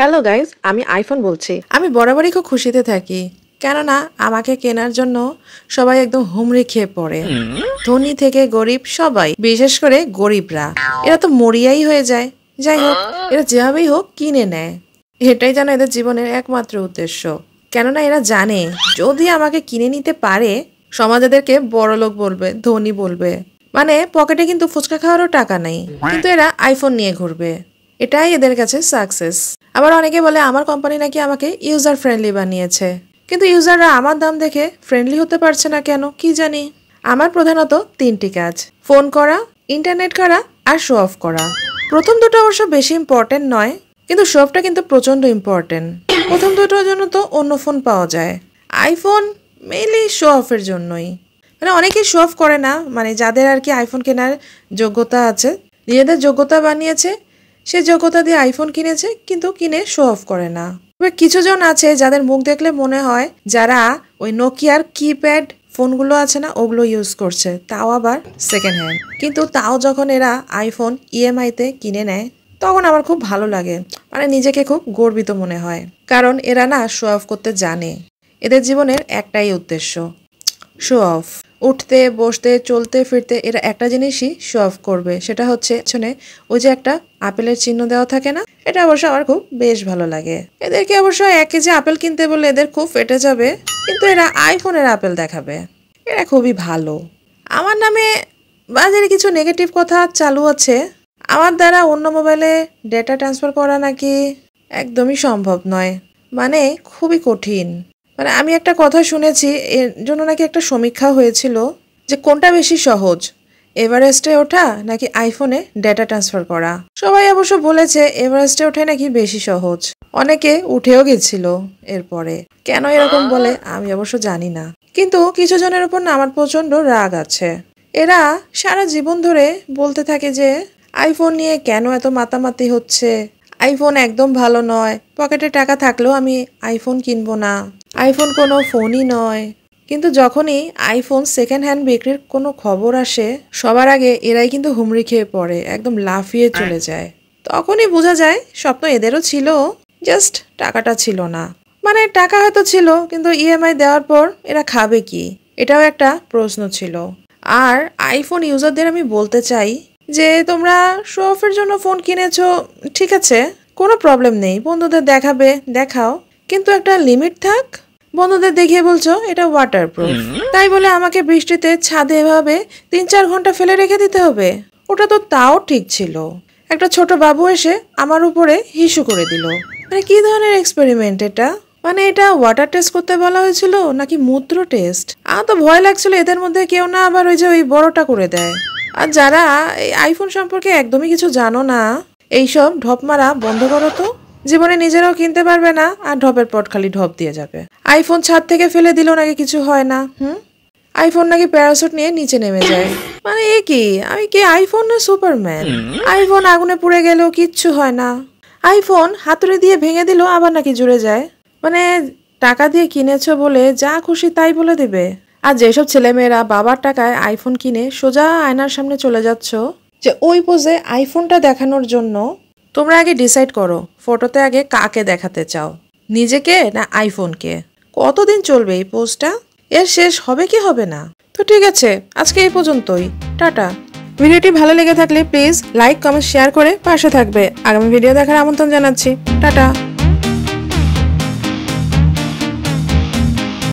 Hello guys, আমি iPhone বলছি। আমি বরাবরই খুব খুশিতে থাকি, কেননা আমাকে কেনার জন্য সবাই একদম হুমড়ি খেয়ে পড়ে। ধনী থেকে গরিব সবাই, বিশেষ করে গরিবরা, এরা তো মরিয়াই হয়ে যায়। যাই হোক, এরা যেভাবেই হোক কিনে নেয়। এটাই যেন এদের জীবনের একমাত্র উদ্দেশ্য। কেননা এরা জানে যদি আমাকে কিনে নিতে পারে, সমাজ এদেরকে বড়লোক বলবে, ধনী বলবে। মানে পকেটে কিন্তু ফুচকা খাওয়ারও টাকা নেই, কিন্তু এরা আইফোন নিয়ে ঘুরবে। এটাই এদের কাছে সাকসেস। আবার অনেকে বলে আমার কোম্পানি নাকি আমাকে ইউজার ফ্রেন্ডলি বানিয়েছে, কিন্তু ইউজাররা আমার দাম দেখে ফ্রেন্ডলি হতে পারছে না কেন কি জানি। আমার প্রধানত 3টি কাজ: ফোন করা, ইন্টারনেট করা আর শো অফ করা। প্রথম দুটো অবশ্য বেশি ইম্পর্টেন্ট নয়, কিন্তু শো অফটা কিন্তু প্রচন্ড ইম্পর্টেন্ট। প্রথম দুটোর জন্য তো অন্য ফোন পাওয়া যায়, আইফোন মেইনলি শো অফের জন্যই। মানে অনেকেই শো অফ করে না, মানে যাদের আর কি আইফোন কেনার যোগ্যতা আছে, নিজেদের যোগ্যতা বানিয়েছে, সে যোগ্যতা দিয়ে আইফোন কিনেছে, কিন্তু কিনে শো অফ করে না। তবে কিছুজন আছে যাদের মুখ দেখলে মনে হয় যারা ওই নোকিয়ার কিপ্যাড ফোনগুলো আছে না, ওগুলো ইউজ করছে, তাও আবার সেকেন্ড হ্যান্ড। কিন্তু তাও যখন এরা আইফোন ইএমআইতে কিনে নেয়, তখন আমার খুব ভালো লাগে, মানে নিজেকে খুব গর্বিত মনে হয়। কারণ এরা না শো অফ করতে জানে। এদের জীবনের একটাই উদ্দেশ্য, শো অফ। উঠতে বসতে চলতে ফিরতে এরা একটা জিনিসই শো অফ করবে, সেটা হচ্ছে পেছনে ওই যে একটা আপেলের চিহ্ন দেওয়া থাকে না, এটা অবশ্য আমার খুব বেশ ভালো লাগে। এদেরকে অবশ্য 1 কেজি আপেল কিনতে বললে এদের খুব ফেটে যাবে, কিন্তু এরা আইফোনের আপেল দেখাবে। এরা খুবই ভালো। আমার নামে বাজারে কিছু নেগেটিভ কথা চালু আছে। আমার দ্বারা অন্য মোবাইলে ডেটা ট্রান্সফার করা নাকি একদমই সম্ভব নয়, মানে খুবই কঠিন। মানে আমি একটা কথা শুনেছি, এর জন্য নাকি একটা সমীক্ষা হয়েছিল যে কোনটা বেশি সহজ, এভারেস্টে ওঠা নাকি আইফোনে ডেটা ট্রান্সফার করা। সবাই অবশ্য বলেছে এভারেস্টে ওঠে নাকি বেশি সহজ, অনেকে উঠেও গেছিল। এরপরে কেন এরকম বলে আমি অবশ্য জানি না, কিন্তু কিছু জনের উপর না আমার প্রচন্ড রাগ আছে। এরা সারা জীবন ধরে বলতে থাকে যে আইফোন নিয়ে কেন এত মাতামাতি হচ্ছে, আইফোন একদম ভালো নয়, পকেটে টাকা থাকলেও আমি আইফোন কিনবো না, আইফোন কোনো ফোনই নয়। কিন্তু যখনই আইফোন সেকেন্ড হ্যান্ড বিক্রির কোনো খবর আসে, সবার আগে এরাই কিন্তু হুমড়ি খেয়ে পড়ে, একদম লাফিয়ে চলে যায়। তখনই বোঝা যায় স্বপ্ন এদেরও ছিল, জাস্ট টাকাটা ছিল না। মানে টাকা হয়তো ছিল, কিন্তু ইএমআই দেওয়ার পর এরা খাবে কি, এটাও একটা প্রশ্ন ছিল। আর আইফোন ইউজারদের আমি বলতে চাই যে তোমরা শো অফের জন্য ফোন কিনেছো, ঠিক আছে, কোনো প্রবলেম নেই, বন্ধুদের দেখাবে দেখাও, কিন্তু একটা লিমিট থাক। বন্ধুদের দেখিয়ে বলছো এটা ওয়াটারপ্রুফ, তাই বলে আমাকে বৃষ্টিতে ছাদে এভাবে 3-4 ঘন্টা ফেলে রেখে দিতে হবে? ওটা তো তাও ঠিক ছিল, একটা ছোট বাবু এসে আমার উপরে হিসু করে দিল। মানে কি ধরনের এক্সপেরিমেন্ট এটা? মানে এটা ওয়াটার টেস্ট করতে বলা হয়েছিল নাকি মূত্র টেস্ট? আমার তো ভয় লাগছিল এদের মধ্যে কেউ না আবার ওই যে ওই বড়টা করে দেয়। আর যারা এই আইফোন সম্পর্কে একদমই কিছু জানো না, এইসব ঢপ মারা বন্ধ করো তো। জীবনে নিজেরাও কিনতে পারবে না, আর ঢপের পট খালি ঢপ দিয়ে যাবে। আইফোন ছাদ থেকে ফেলে দিলেও নাকি কিছু হয় না। আইফোন নাকি প্যারাসুট নিয়ে নিচে নেমে যায়। মানে এ কি, আমি কি আইফোন না সুপারম্যান? আইফোন আগুনে পুড়ে গেলেও কিচ্ছু হয় না, আইফোন হাতুড়ি দিয়ে ভেঙে দিলেও আবার নাকি জুড়ে যায়। মানে টাকা দিয়ে কিনেছো বলে যা খুশি তাই বলে দিবে। আর যেসব ছেলেমেয়েরা বাবার টাকায় আইফোন কিনে সোজা আয়নার সামনে চলে যাচ্ছ যে ওই পোজে আইফোনটা দেখানোর জন্য, তোমরা আগে ডিসাইড করো ফটোতে আগে কাকে দেখাতে চাও, নিজেকে না আইফোনকে? কতদিন চলবে এই পোজটা? এর শেষ হবে কি হবে না? তো ঠিক আছে, আজকে এই পর্যন্তই, টাটা। ভিডিওটি ভালো লেগে থাকলে প্লিজ লাইক কমেন্ট শেয়ার করে পাশে থাকবে। আগামী ভিডিও দেখার আমন্ত্রণ জানাচ্ছি, টাটা।